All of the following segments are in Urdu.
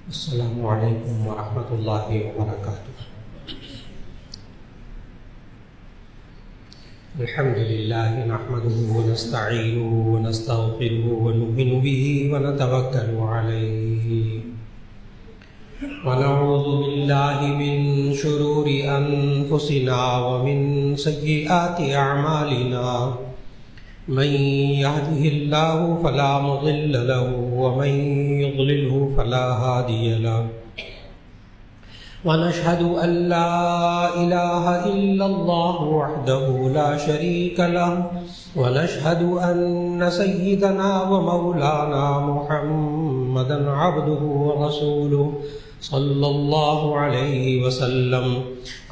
السلام علیکم ورحمۃ اللہ وبرکاتہ۔ الحمد للہ نحمده ونستعینه ونستغفره ونؤمن به ونتوکل علیہ ونعوذ باللہ من شرور انفسنا ومن سیئات اعمالنا، من يهده الله فلا مضل له ومن يضلله فلا هادي له، ونشهد أن لا إله إلا الله وحده لا شريك له، ونشهد أن سيدنا ومولانا محمدا عبده ورسوله صلى الله عليه وسلم۔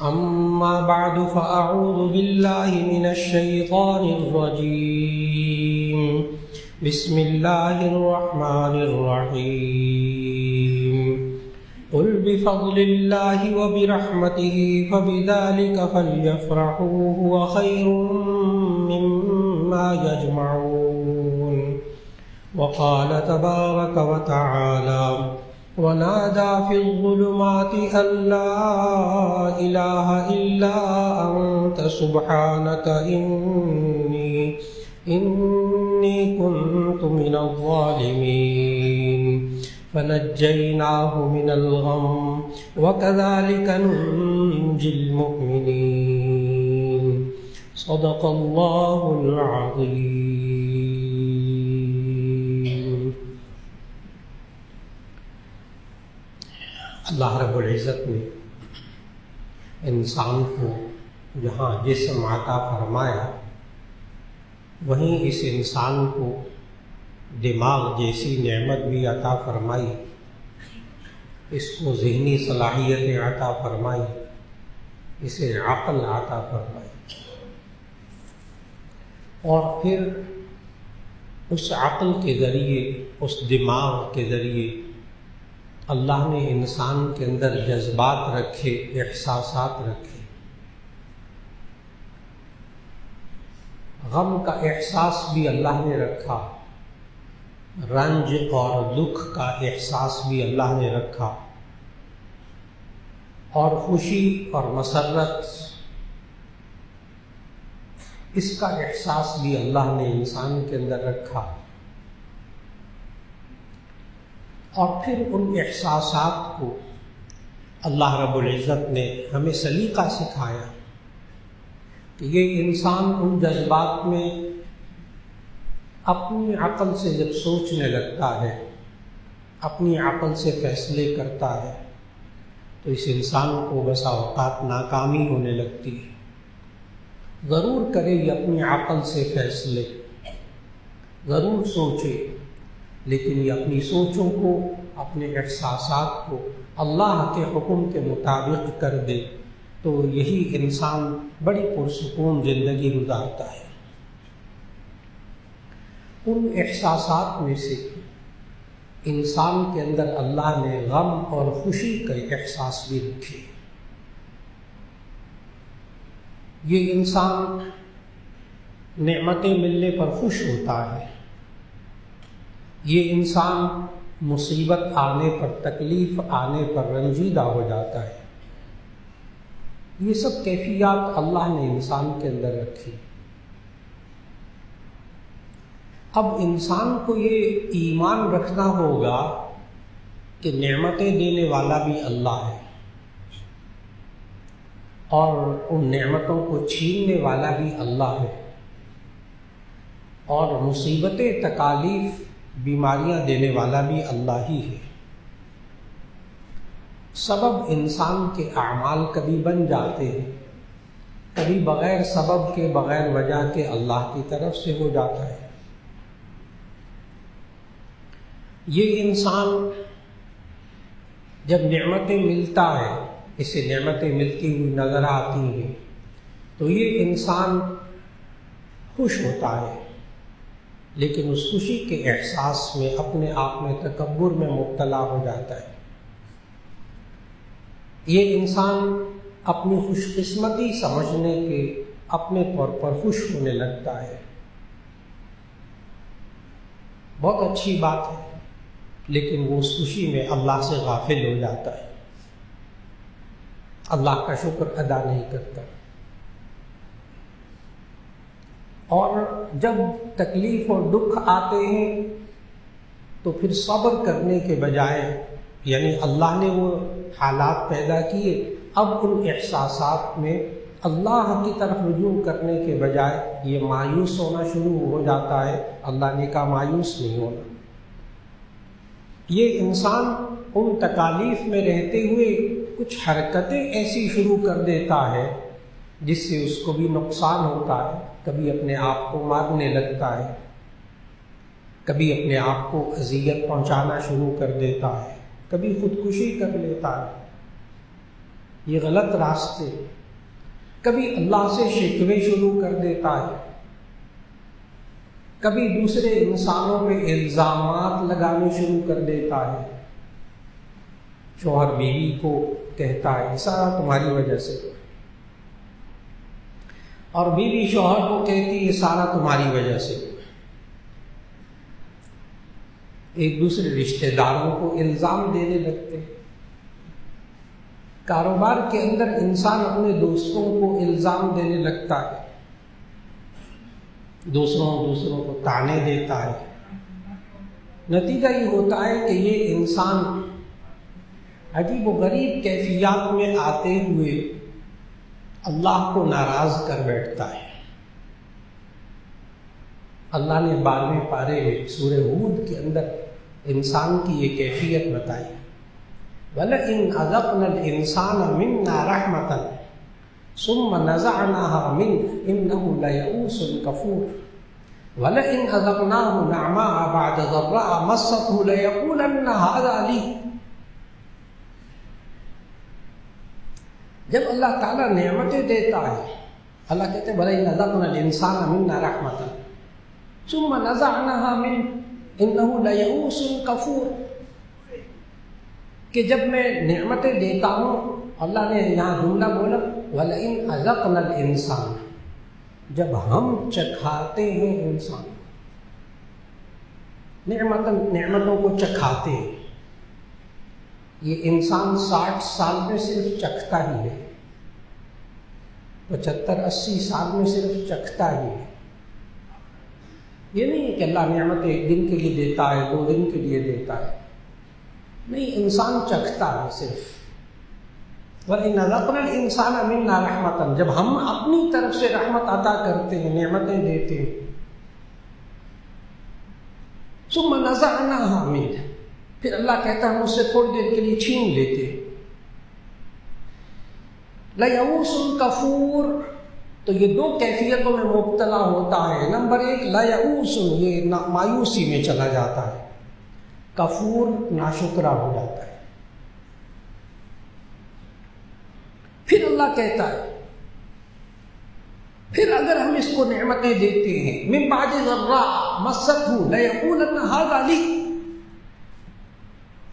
أما بعد فأعوذ بالله من الشيطان الرجيم، بسم الله الرحمن الرحيم۔ قل بفضل الله وبرحمته فبذلك فليفرحوا هو خير مما يجمعون۔ وقال تبارك وتعالى: ونادى في الظلمات أن لا إله إلا أنت سبحانك إني كنت من الظالمين، فنجيناه من الغم وكذلك ننجي المؤمنين۔ صدق الله العظيم۔ اللہ رب العزت نے انسان کو جہاں جسم عطا فرمایا، وہیں اس انسان کو دماغ جیسی نعمت بھی عطا فرمائی، اس کو ذہنی صلاحیتیں عطا فرمائی، اسے عقل عطا فرمائی، اور پھر اس عقل کے ذریعے، اس دماغ کے ذریعے اللہ نے انسان کے اندر جذبات رکھے، احساسات رکھے۔ غم کا احساس بھی اللہ نے رکھا، رنج اور دکھ کا احساس بھی اللہ نے رکھا، اور خوشی اور مسرت اس کا احساس بھی اللہ نے انسان کے اندر رکھا، اور پھر ان احساسات کو اللہ رب العزت نے ہمیں سلیقہ سکھایا کہ یہ انسان ان جذبات میں اپنی عقل سے جب سوچنے لگتا ہے، اپنی عقل سے فیصلے کرتا ہے، تو اس انسان کو بسا اوقات ناکامی ہونے لگتی ہے۔ ضرور کرے یہ اپنی عقل سے فیصلے، ضرور سوچے، لیکن یہ اپنی سوچوں کو، اپنے احساسات کو اللہ کے حکم کے مطابق کر دے تو یہی انسان بڑی پرسکون زندگی گزارتا ہے۔ ان احساسات میں سے انسان کے اندر اللہ نے غم اور خوشی کا احساس بھی رکھے۔ یہ انسان نعمتیں ملنے پر خوش ہوتا ہے، یہ انسان مصیبت آنے پر، تکلیف آنے پر رنجیدہ ہو جاتا ہے۔ یہ سب کیفیات اللہ نے انسان کے اندر رکھی۔ اب انسان کو یہ ایمان رکھنا ہوگا کہ نعمتیں دینے والا بھی اللہ ہے، اور ان نعمتوں کو چھیننے والا بھی اللہ ہے، اور مصیبتیں، تکالیف، بیماریاں دینے والا بھی اللہ ہی ہے۔ سبب انسان کے اعمال کبھی بن جاتے ہیں، کبھی بغیر سبب کے، بغیر وجہ کے اللہ کی طرف سے ہو جاتا ہے۔ یہ انسان جب نعمتیں ملتا ہے، اسے نعمتیں ملتی ہوئی نظر آتی ہیں، تو یہ انسان خوش ہوتا ہے، لیکن اس خوشی کے احساس میں اپنے آپ میں تکبر میں مبتلا ہو جاتا ہے۔ یہ انسان اپنی خوش قسمتی سمجھنے کے اپنے طور پر خوش ہونے لگتا ہے۔ بہت اچھی بات ہے لیکن وہ اس خوشی میں اللہ سے غافل ہو جاتا ہے، اللہ کا شکر ادا نہیں کرتا۔ اور جب تکلیف اور دکھ آتے ہیں تو پھر صبر کرنے کے بجائے، یعنی اللہ نے وہ حالات پیدا کیے، اب ان احساسات میں اللہ کی طرف رجوع کرنے کے بجائے یہ مایوس ہونا شروع ہو جاتا ہے۔ اللہ نے کہا مایوس نہیں ہونا۔ یہ انسان ان تکالیف میں رہتے ہوئے کچھ حرکتیں ایسی شروع کر دیتا ہے جس سے اس کو بھی نقصان ہوتا ہے۔ کبھی اپنے آپ کو مارنے لگتا ہے، کبھی اپنے آپ کو اذیت پہنچانا شروع کر دیتا ہے، کبھی خودکشی کر لیتا ہے، یہ غلط راستے۔ کبھی اللہ سے شکوے شروع کر دیتا ہے، کبھی دوسرے انسانوں پہ الزامات لگانے شروع کر دیتا ہے۔ شوہر بیوی کو کہتا ہے سارا تمہاری وجہ سے، اور بیوی شوہر کو کہتی ہے سارا تمہاری وجہ سے۔ ایک دوسرے رشتہ داروں کو الزام دینے لگتے ہیں۔ کاروبار کے اندر انسان اپنے دوستوں کو الزام دینے لگتا ہے، دوسروں کو طعنے دیتا ہے۔ نتیجہ یہ ہوتا ہے کہ یہ انسان عجیب و غریب کیفیات میں آتے ہوئے اللہ کو ناراض کر بیٹھتا ہے۔ اللہ نے 12ویں پارے میں سورہ ہود کے اندر انسان کی یہ کیفیت بتائی، وَلَئِنْ أَذَقْنَا الْإِنسَانَ مِنَّا رَحْمَةً ثُمَّ نَزَعْنَاهَا مِنْهُ إِنَّهُ لَيَئُوسٌ كَفُورٌ وَلَئِنْ أَذَقْنَاهُ نَعْمَاءَ بَعْدَ ضَرَّاءَ مَسَّتْهُ لَيَقُولَنَّ هَذَا لِي۔ جب اللہ تعالیٰ نعمتیں دیتا ہے، اللہ کہتے ہیں وَلَئِنْ أَذَقْنَا الْإِنسَانَ مِنَّا رَحْمَةً ثُمَّ نَزَعْنَاهَا مِنْهُ إِنَّهُ لَيَئُوسٌ كَفُورٌ، کہ جب میں نعمتیں دیتا ہوں، اللہ نے یہاں جملہ بولا وَلَئِنْ أَذَقْنَا الْإِنسَانَ، جب ہم چکھاتے ہیں انسان نعمتوں کو چکھاتے ہیں۔ یہ انسان 60 سال میں صرف چکھتا ہی ہے، 75-80 سال میں صرف چکھتا ہی ہے۔ یہ نہیں ہے کہ اللہ نعمت 1 دن کے لیے دیتا ہے، 2 دن کے لیے دیتا ہے، نہیں، انسان چکھتا ہے صرف۔ وَإِنَّ أَذَقْنَا الْإِنسَانَ مِنَّا رَحْمَةً، جب ہم اپنی طرف سے رحمت عطا کرتے ہیں، نعمتیں دیتے ہیں، ثُمَّ نَزَعْنَاهَا مِنْهُ، پھر اللہ کہتا ہے ہم اس سے تھوڑی دیر کے لیے چھین لیتے۔ لَيَئُوسٌ كَفُورٌ، تو یہ 2 کیفیتوں میں مبتلا ہوتا ہے۔ نمبر 1 لَيَئُوسٌ، یہ مایوسی میں چلا جاتا ہے، کفور ناشکرا ہو جاتا ہے۔ پھر اللہ کہتا ہے پھر اگر ہم اس کو نعمتیں دیتے ہیں، من بعد ضراء مَسَّتْهُ لَيَقُولَنَّ هَذَا لِي،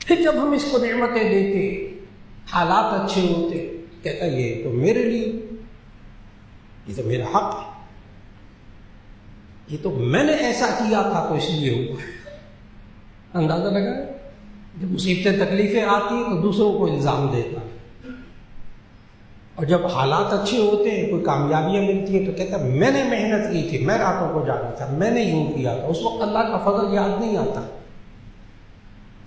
پھر جب ہم اس کو نعمتیں دیتے، حالات اچھے ہوتے، کہتا ہے یہ تو میرے لیے، یہ تو میرا حق ہے، یہ تو میں نے ایسا کیا تھا تو اس لیے ہوا ہے۔ اندازہ لگا، جب مصیبتیں تکلیفیں آتی ہیں تو دوسروں کو الزام دیتا ہے، اور جب حالات اچھے ہوتے ہیں، کوئی کامیابیاں ملتی ہیں تو کہتا ہے میں نے محنت کی تھی، میں راتوں کو جاگا تھا، میں نے یوں کیا تھا۔ اس وقت اللہ کا فضل یاد نہیں آتا،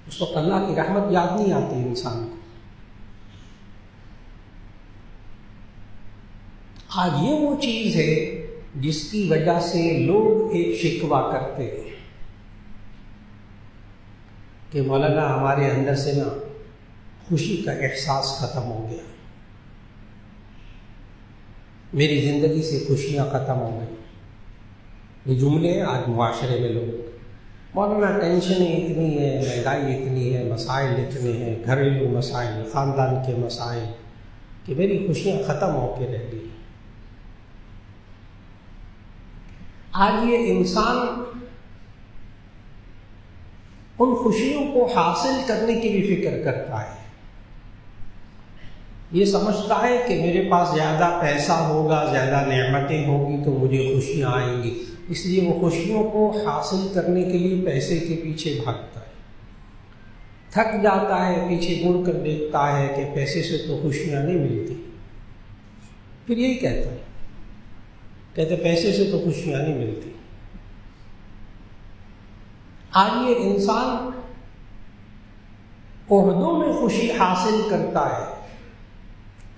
اس وقت اللہ کی رحمت یاد نہیں آتی انسان کو۔ آج یہ وہ چیز ہے جس کی وجہ سے لوگ ایک شکوہ کرتے ہیں کہ مولانا ہمارے اندر سے نا خوشی کا احساس ختم ہو گیا، میری زندگی سے خوشیاں ختم ہو گئی۔ یہ جملے ہیں آج معاشرے میں لوگ، مولانا ٹینشنیں اتنی ہیں، مہنگائی اتنی ہے، مسائل اتنے ہیں، گھریلو مسائل، خاندان کے مسائل، کہ میری خوشیاں ختم ہو کے رہ گئی۔ آج یہ انسان ان خوشیوں کو حاصل کرنے کی بھی فکر کرتا ہے، یہ سمجھتا ہے کہ میرے پاس زیادہ پیسہ ہوگا، زیادہ نعمتیں ہوگی تو مجھے خوشیاں آئیں گی، اس لیے وہ خوشیوں کو حاصل کرنے کے لیے پیسے کے پیچھے بھاگتا ہے۔ تھک جاتا ہے، پیچھے مڑ کر دیکھتا ہے کہ پیسے سے تو خوشیاں نہیں ملتی، پھر یہی کہتے پیسے سے تو خوشیاں نہیں ملتی۔ آج یہ انسان عہدوں میں خوشی حاصل کرتا ہے،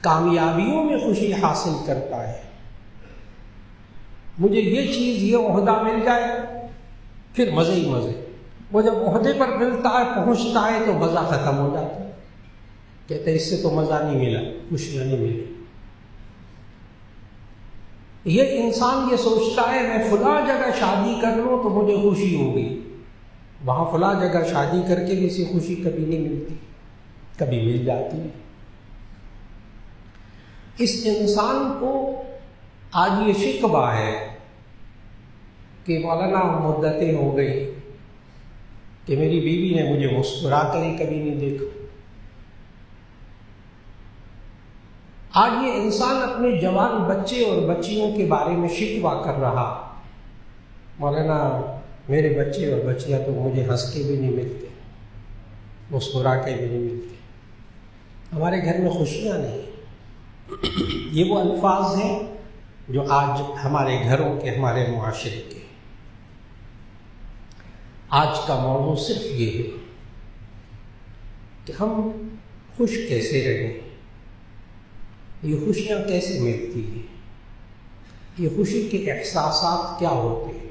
کامیابیوں میں خوشی حاصل کرتا ہے، مجھے یہ چیز، یہ عہدہ مل جائے، پھر مزے ہی مزے۔ وہ جب عہدے پر ملتا ہے، پہنچتا ہے، تو مزہ ختم ہو جاتا ہے، کہتے ہیں اس سے تو مزہ نہیں ملا، خوشیاں نہیں ملی۔ یہ انسان یہ سوچتا ہے میں فلاں جگہ شادی کر لوں تو مجھے خوشی ہوگی، وہاں فلاں جگہ شادی کر کے بھی اسے خوشی کبھی نہیں ملتی، کبھی مل جاتی ہے۔ اس انسان کو آج یہ شکوہ ہے کہ مولانا مدتیں ہو گئی کہ میری بیوی نے مجھے مسکرا کر ہی کبھی نہیں دیکھا۔ آج یہ انسان اپنے جوان بچے اور بچیوں کے بارے میں شکوہ کر رہا، مولانا میرے بچے اور بچیاں تو مجھے ہنس کے بھی نہیں ملتے، مسکرا کے بھی نہیں ملتے، ہمارے گھر میں خوشیاں نہیں۔ یہ وہ الفاظ ہیں جو آج ہمارے گھروں کے، ہمارے معاشرے کے۔ آج کا موضوع صرف یہ ہے کہ ہم خوش کیسے رہیں، یہ خوشیاں کیسے ملتی ہیں، یہ خوشی کے احساسات کیا ہوتے ہیں۔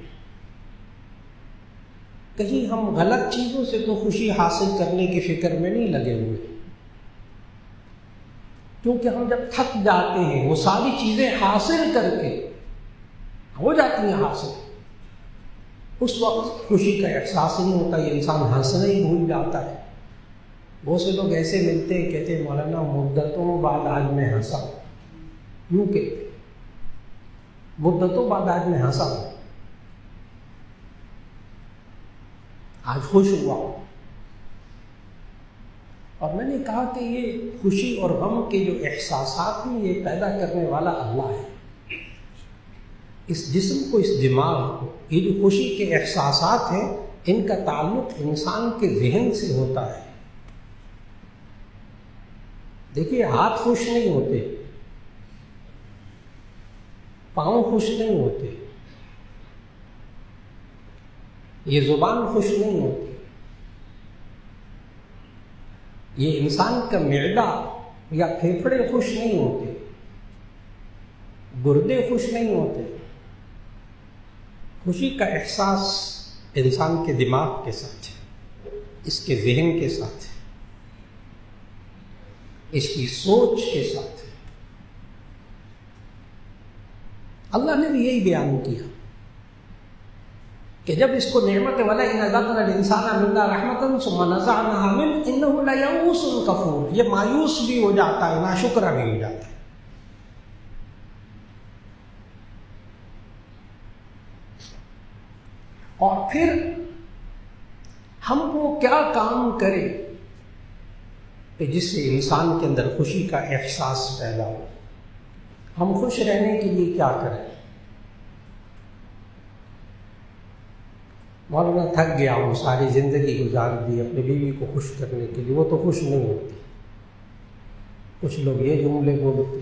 کہیں ہم غلط چیزوں سے تو خوشی حاصل کرنے کی فکر میں نہیں لگے ہوئے، کیونکہ ہم جب تھک جاتے ہیں، وہ ساری چیزیں حاصل کر کے ہو جاتی ہیں حاصل، اس وقت خوشی کا احساس نہیں ہوتا، یہ انسان ہنسنا ہی بھول جاتا ہے۔ بہت سے لوگ ایسے ملتے ہیں، کہتے ہیں مولانا مدتوں بعد آج میں ہنسا، یوں کہتے مدتوں بعد آج میں ہنسا، آج خوش ہوا۔ اور میں نے کہا کہ یہ خوشی اور غم کے جو احساسات ہیں، یہ پیدا کرنے والا اللہ ہے۔ اس جسم کو، اس دماغ کو، یہ جو خوشی کے احساسات ہیں، ان کا تعلق انسان کے ذہن سے ہوتا ہے۔ دیکھیے، ہاتھ خوش نہیں ہوتے، پاؤں خوش نہیں ہوتے، یہ زبان خوش نہیں ہوتی، یہ انسان کا معدہ یا پھیپھڑے خوش نہیں ہوتے، گردے خوش نہیں ہوتے۔ خوشی کا احساس انسان کے دماغ کے ساتھ ہے، اس کے ذہن کے ساتھ ہے، اس کی سوچ کے ساتھ ہے۔ اللہ نے بھی یہی بیان کیا کہ جب اس کو نعمت وَلَئِنْ أَذَقْنَا الْإِنسَانَ مِنَّا رَحْمَةً ثُمَّ نَزَعْنَاهَا مِنْهُ إِنَّهُ لَيَئُوسٌ كَفُورٌ، یہ مایوس بھی ہو جاتا ہے، ناشکرا بھی ہو جاتا ہے۔ اور پھر ہم وہ کیا کام کریں کہ جس سے انسان کے اندر خوشی کا احساس پیدا ہو؟ ہم خوش رہنے کے لیے کیا کریں؟ مولانا تھک گیا ہوں، ساری زندگی گزار دی اپنی بیوی کو خوش کرنے کے لیے، وہ تو خوش نہیں ہوتی۔ کچھ لوگ یہ جملے بولتے،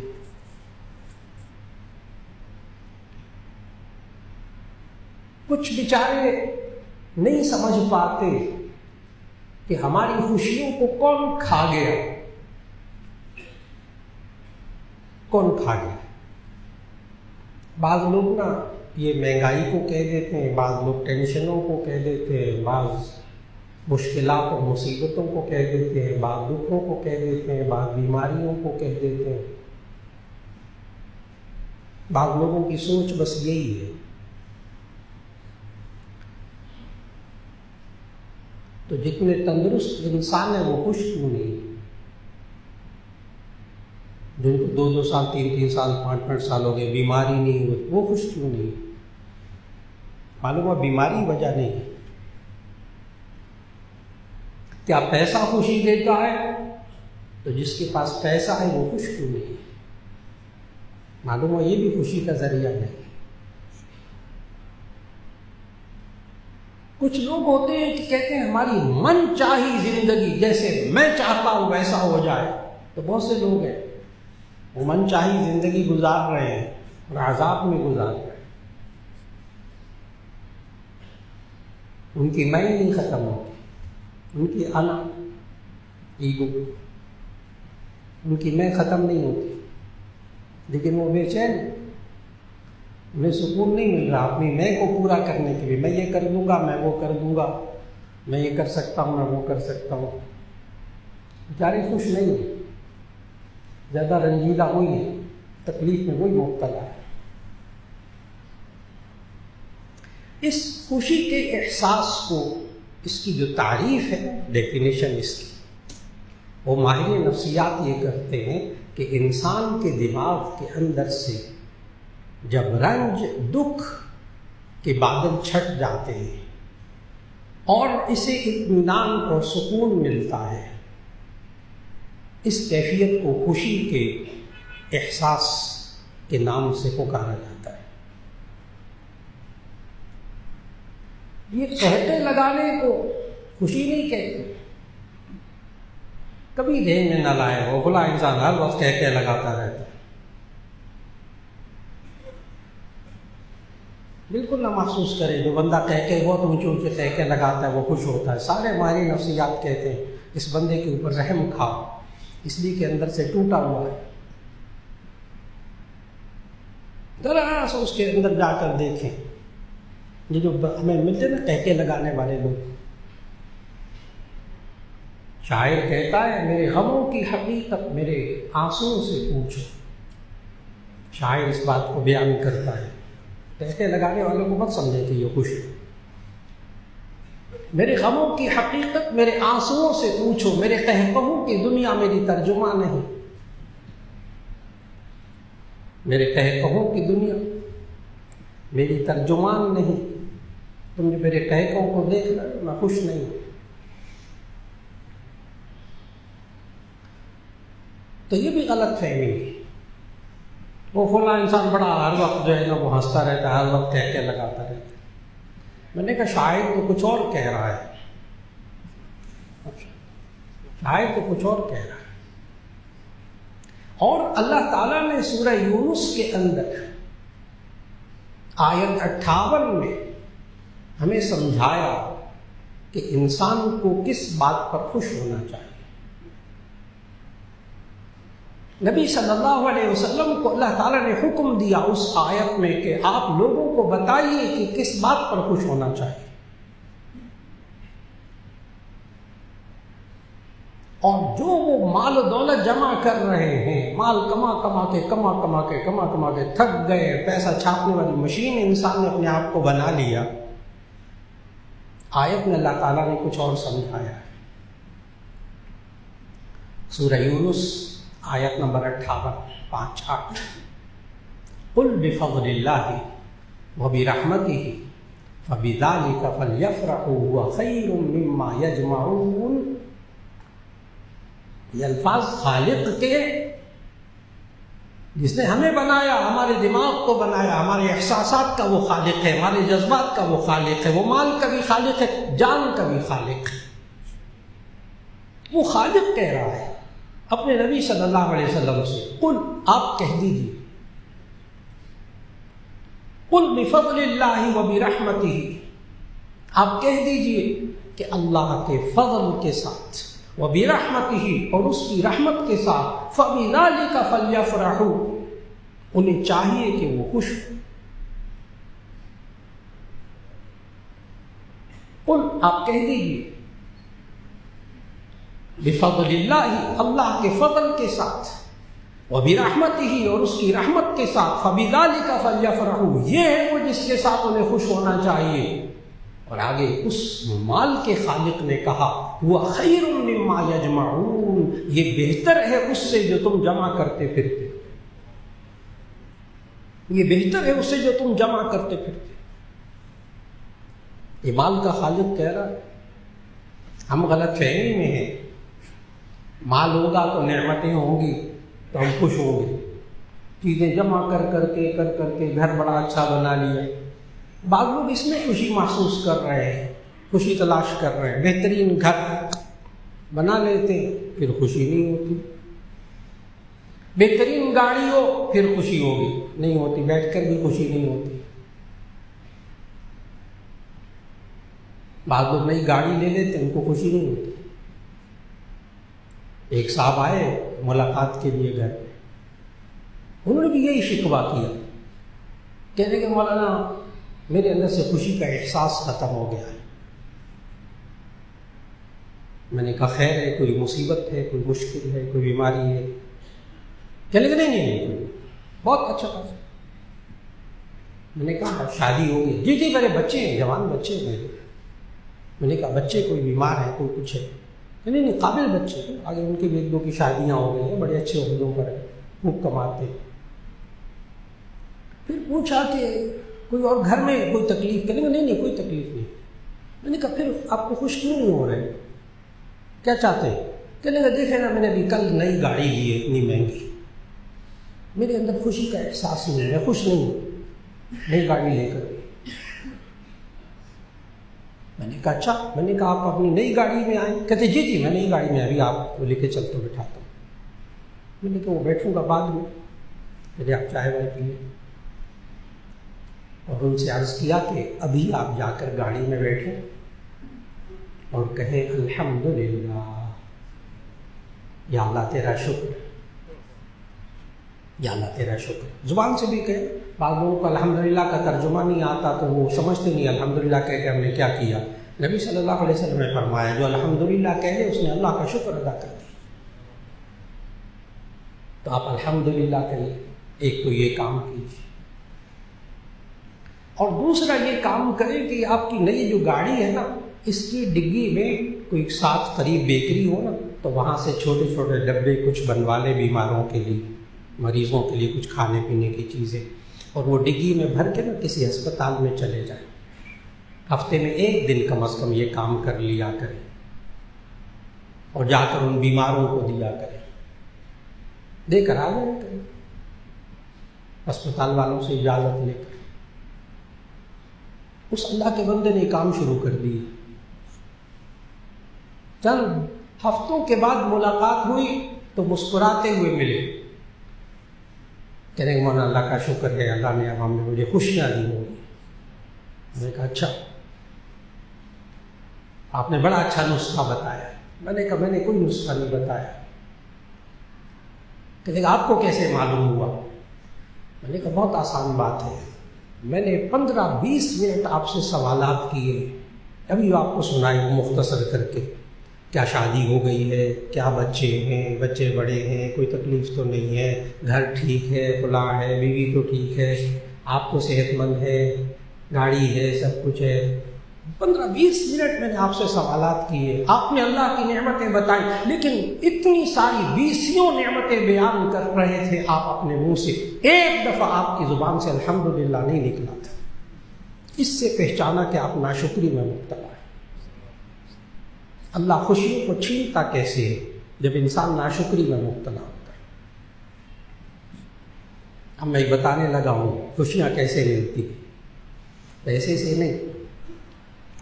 کچھ بیچارے نہیں سمجھ پاتے کہ ہماری خوشیوں کو کون کھا گیا، کون کھا گیا۔ بعض لوگ نا یہ مہنگائی کو کہہ دیتے ہیں، بعض لوگ ٹینشنوں کو کہہ دیتے ہیں، بعض مشکلات اور مصیبتوں کو کہہ دیتے ہیں، بعض دکھوں کو کہہ دیتے ہیں، بعض بیماریوں کو کہہ دیتے ہیں۔ بعض لوگوں کی سوچ بس یہی ہے۔ تو جتنے تندرست انسان ہیں وہ خوش کیوں نہیں؟ جن کو 2 سال 3 سال 5 سال ہو گئے، بیماری نہیں ہوئی، وہ خوش کیوں نہیں؟ معلوم ہے بیماری وجہ نہیں ہے۔ کیا پیسہ خوشی دیتا ہے؟ تو جس کے پاس پیسہ ہے وہ خوش کیوں نہیں؟ معلوم ہے یہ بھی خوشی کا ذریعہ نہیں۔ کچھ لوگ ہوتے ہیں کہ کہتے ہیں ہماری من چاہی زندگی، جیسے میں چاہتا ہوں ویسا ہو جائے. تو بہت سے لوگ ہیں وہ من چاہی زندگی گزار رہے ہیں اور عذاب میں گزار رہے ہیں. ان کی میں نہیں ختم ہوتی، ان کی انا ایگو، ان کی میں ختم نہیں ہوتی، لیکن وہ بے چین، انہیں سکون نہیں مل رہا اپنی میں کو پورا کرنے کے لیے. میں یہ کر دوں گا، میں وہ کر دوں گا، میں یہ کر سکتا ہوں، میں وہ کر سکتا ہوں. بیچارے خوش نہیں ہیں، زیادہ رنجیدہ وہی ہے، تکلیف میں وہی مبتلا ہے. اس خوشی کے احساس کو، اس کی جو تعریف ہے، ڈیفینیشن اس کی، وہ ماہر نفسیات یہ کرتے ہیں کہ انسان کے دماغ کے اندر سے جب رنج دکھ کے بادل چھٹ جاتے ہیں اور اسے اطمینان اور سکون ملتا ہے، اس کیفیت کو خوشی کے احساس کے نام سے پکارا جاتا ہے. یہ کہتے لگانے کو خوشی نہیں کہتے. کبھی ذہن میں نہ لائے، وہ بھلا انسان ہر وقت کہتے لگاتا رہتا ہے. بالکل نہ محسوس کرے. جو بندہ کہہ بہت اونچے اونچے کہہ لگاتا ہے وہ خوش ہوتا ہے. سارے ماہر نفسیات کہتے ہیں اس بندے کے اوپر رحم کھاؤ، اس لیے کہ اندر سے ٹوٹا ہوا ہے. ذرا سا اس کے اندر جا کر دیکھیں. یہ جو ہمیں ملتے نا کہہ لگانے والے لوگ، شاعر کہتا ہے میرے غموں کی حقیقت میرے آنسوؤں سے پوچھو. شاعر اس بات کو بیان کرتا ہے. کہتے لگانے والوں کو مت سمجھے کہ یہ خوش ہے. میرے غموں کی حقیقت میرے آنسوؤں سے پوچھو، میرے قہقہوں کی دنیا میری ترجمہ نہیں. میرے قہقہوں کی دنیا میری ترجمان نہیں. تم نے میرے قہقہوں کو دیکھ لو، میں خوش نہیں ہوں. تو یہ بھی غلط فہمی ہے. وہ فلاں انسان بڑا ہر وقت جو ہے نا وہ ہنستا رہتا ہے، ہر وقت کہہ لگاتا رہتا ہے. میں نے کہا شاعر تو کچھ اور کہہ رہا ہے، شاعر تو کچھ اور کہہ رہا ہے. اور اللہ تعالیٰ نے سورہ یونس کے اندر آیت 58 میں ہمیں سمجھایا کہ انسان کو کس بات پر خوش ہونا چاہیے. نبی صلی اللہ علیہ وسلم کو اللہ تعالیٰ نے حکم دیا اس آیت میں کہ آپ لوگوں کو بتائیے کہ کس بات پر خوش ہونا چاہیے. اور جو وہ مال و دولت جمع کر رہے ہیں، مال کما کما کے تھک گئے، پیسہ چھاپنے والی مشین انسان نے اپنے آپ کو بنا لیا. آیت میں اللہ تعالیٰ نے کچھ اور سمجھایا ہے. سورہ یونس آیت نمبر 58 قل بفضل اللہ وبرحمتہ فبذلک فلیفرحوا هو خیر مما یجمعون. یہ الفاظ خالق کے، جس نے ہمیں بنایا، ہمارے دماغ کو بنایا، ہمارے احساسات کا وہ خالق ہے، ہمارے جذبات کا وہ خالق ہے. وہ مال کا بھی خالق ہے، جان کا بھی خالق ہے. وہ خالق کہہ رہا ہے اپنے نبی صلی اللہ علیہ وسلم سے، قل آپ کہہ دیجیے، قل بفضل اللہ وبرحمتہ، آپ کہہ دیجیے کہ اللہ کے فضل کے ساتھ، وبرحمتہ اور اس کی رحمت کے ساتھ، فبذلک فلیفرحوا انہیں چاہیے کہ وہ خوش ہوں. قل آپ کہہ دیجیے بفضل اللہ اللہ کے فضل کے ساتھ، وبرحمتہ اور اس کی رحمت کے ساتھ، فبذلک فلیفرحوا یہ ہے وہ جس کے ساتھ انہیں خوش ہونا چاہیے. اور آگے اس مال کے خالق نے کہا وہ خیر مما یجمعون، یہ بہتر ہے اس سے جو تم جمع کرتے پھرتے، یہ بہتر ہے اس سے جو تم جمع کرتے پھرتے. یہ مال کا خالق کہہ رہا ہے. ہم غلط فہمی میں ہیں، مال ہوگا تو نعمتیں ہوں گی تو ہم خوش ہوں گے. چیزیں جمع کر کے گھر بڑا اچھا بنا لیا. بعض لوگ اس میں خوشی محسوس کر رہے ہیں خوشی تلاش کر رہے ہیں، بہترین گھر بنا لیتے ہیں، پھر خوشی نہیں ہوتی، بہترین گاڑی ہو پھر خوشی ہوگی نہیں ہوتی، بیٹھ کر بھی خوشی نہیں ہوتی۔ بعض لوگ نئی گاڑی لے لیتے ہیں، ان کو خوشی نہیں ہوتی۔ ایک صاحب آئے ملاقات کے لیے گھر میں، انہوں نے بھی یہی شکوہ کیا، کہنے کہ مولانا میرے اندر سے خوشی کا احساس ختم ہو گیا ہے۔ میں نے کہا خیر ہے، کوئی مصیبت ہے، کوئی مشکل ہے، کوئی بیماری ہے؟ کہنے لگے نہیں، بہت اچھا خاصا۔ میں نے کہا شادی ہو گئی؟ جی میرے بچے ہیں، جوان بچے ہیں میرے۔ میں نے کہا بچے کوئی بیمار ہے، کوئی کچھ ہے؟ نہیں قابل بچے ہیں، آگے ان کی بھی ایک دو کی شادیاں ہو گئی ہیں، بڑے اچھے عہدوں پر خوب کماتے ہیں۔ پھر پوچھا کہ کوئی اور گھر میں کوئی تکلیف؟ کہنے لگے نہیں کوئی تکلیف نہیں۔ میں نے کہا پھر آپ کو خوش کیوں نہیں ہو رہے، کیا چاہتے ہیں؟ کہنے لگے دیکھیں نا، میں نے ابھی کل نئی گاڑی لی ہے اتنی مہنگی، میرے اندر خوشی کا احساس نہیں ہے، میں خوش نہیں ہوں نئی گاڑی لے کر۔ میں نے کہا اچھا، میں نے کہا آپ اپنی نئی گاڑی میں آئیں؟ کہتے جی میں نئی گاڑی میں ابھی آپ کو لے کے چلتا ہوں، بٹھاتا ہوں۔ میں نے کہا وہ بیٹھوں گا بعد میں، پہلے آپ چائے وائے پیے۔ اور ان سے عرض کیا کہ ابھی آپ جا کر گاڑی میں بیٹھیں اور کہیں الحمدللہ، یا اللہ تیرا شکر، یا اللہ تیرا شکر۔ زبان سے بھی کہیں، بعض لوگوں کو الحمدللہ کا ترجمہ نہیں آتا تو وہ سمجھتے نہیں الحمدللہ کہہ کے ہم نے کیا کیا۔ نبی صلی اللہ علیہ وسلم نے فرمایا جو الحمدللہ کہہ لے اس نے اللہ کا شکر ادا کر دیا۔ تو آپ الحمدللہ کہیے، ایک تو یہ کام کیجیے، اور دوسرا یہ کام کریں کہ آپ کی نئی جو گاڑی ہے نا، اس کی ڈگی میں کوئی ساتھ قریب بیکری ہو نا، تو وہاں سے چھوٹے چھوٹے ڈبے کچھ بنوا لے بیماروں کے لیے، مریضوں کے لیے کچھ کھانے پینے کی چیزیں، اور وہ ڈگی میں بھر کے نا کسی ہسپتال میں چلے جائیں۔ ہفتے میں ایک دن کم از کم یہ کام کر لیا کریں، اور جا کر ان بیماروں کو دیا کریں، دے کر آ جائیں کریں ہسپتال والوں سے اجازت لے کر۔ اس اللہ کے بندے نے کام شروع کر دی۔ چند ہفتوں کے بعد ملاقات ہوئی تو مسکراتے ہوئے ملے، کہنے کہ مولانا اللہ کا شکر ہے، اللہ نے اب ہمیں مجھے خوشیاں دی ہوئی۔ میں نے کہا اچھا، آپ نے بڑا اچھا نسخہ بتایا۔ میں نے کہا میں نے کوئی نسخہ نہیں بتایا۔ کہنے کہ آپ کو کیسے معلوم ہوا؟ میں نے کہا بہت آسان بات ہے، میں نے 15-20 منٹ آپ سے سوالات کیے، ابھی آپ کو سنائی وہ مختصر کر کے، کیا شادی ہو گئی ہے، کیا بچے ہیں، بچے بڑے ہیں، کوئی تکلیف تو نہیں ہے، گھر ٹھیک ہے، فلاں ہے، بیوی تو ٹھیک ہے، آپ تو صحت مند ہے، گاڑی ہے، سب کچھ ہے۔ 15-20 منٹ میں نے آپ سے سوالات کیے، آپ نے اللہ کی نعمتیں بتائی، لیکن اتنی ساری 20 نعمتیں بیان کر رہے تھے آپ اپنے منہ سے، ایک دفعہ آپ کی زبان سے الحمدللہ نہیں نکلا تھا۔ اس سے پہچانا کہ آپ ناشکری میں مبتلا ہے۔ اللہ خوشیوں کو چھینتا کیسے ہے جب انسان ناشکری میں مبتلا ہوتا ہے۔ اب میں بتانے لگا ہوں خوشیاں کیسے ملتی ہیں، پیسے سے نہیں،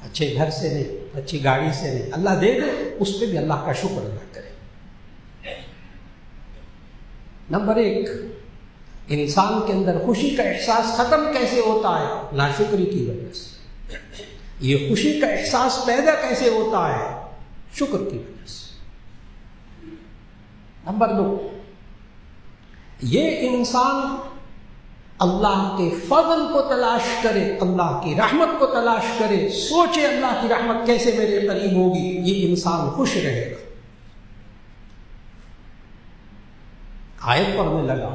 اچھے گھر سے نہیں، اچھی گاڑی سے نہیں، اللہ دے دے اس پہ بھی اللہ کا شکر ادا کرے۔ نمبر 1، انسان کے اندر خوشی کا احساس ختم کیسے ہوتا ہے؟ ناشکری کی وجہ سے۔ یہ خوشی کا احساس پیدا کیسے ہوتا ہے؟ شکر کی وجہ سے۔ نمبر 2، یہ انسان اللہ کے فضل کو تلاش کرے، اللہ کی رحمت کو تلاش کرے، سوچے اللہ کی رحمت کیسے میرے قریب ہوگی، یہ انسان خوش رہے گا۔ آیت پڑھنے لگا،